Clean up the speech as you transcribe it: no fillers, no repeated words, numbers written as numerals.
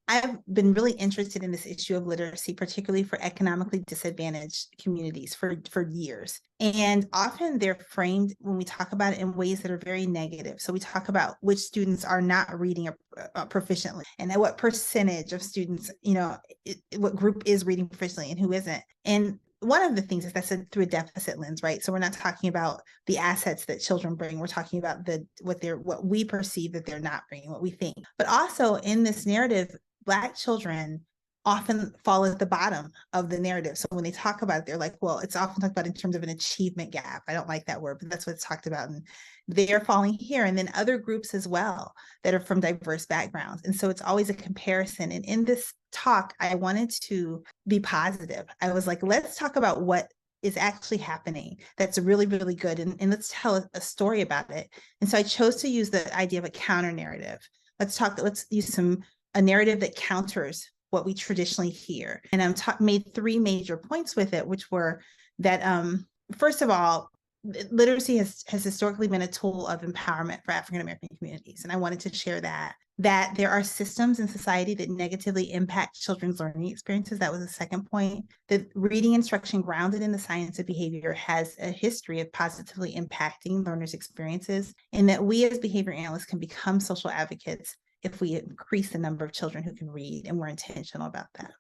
I've been really interested in this issue of literacy, particularly for economically disadvantaged communities for years. And often they're framed when we talk about it in ways that are very negative. So we talk about which students are not reading proficiently and what percentage of students, what group is reading proficiently and who isn't. And one of the things is that's through a deficit lens, right? So we're not talking about the assets that children bring. We're talking about what we perceive that they're not bringing, what we think. But also in this narrative, Black children often fall at the bottom of the narrative. So when they talk about it, they're like, well, it's often talked about in terms of an achievement gap. I don't like that word, but that's what it's talked about. And they're falling here. And then other groups as well that are from diverse backgrounds. And so it's always a comparison. And in this talk, I wanted to be positive. I was like, let's talk about what is actually happening that's really, really good. And let's tell a story about it. And so I chose to use the idea of a counter narrative. Let's use a narrative that counters what we traditionally hear. And made three major points with it, which were that, first of all, literacy has historically been a tool of empowerment for African American communities. And I wanted to share that there are systems in society that negatively impact children's learning experiences. That was the second point. That reading instruction grounded in the science of behavior has a history of positively impacting learners' experiences, and that we as behavior analysts can become social advocates if we increase the number of children who can read, and we're intentional about that.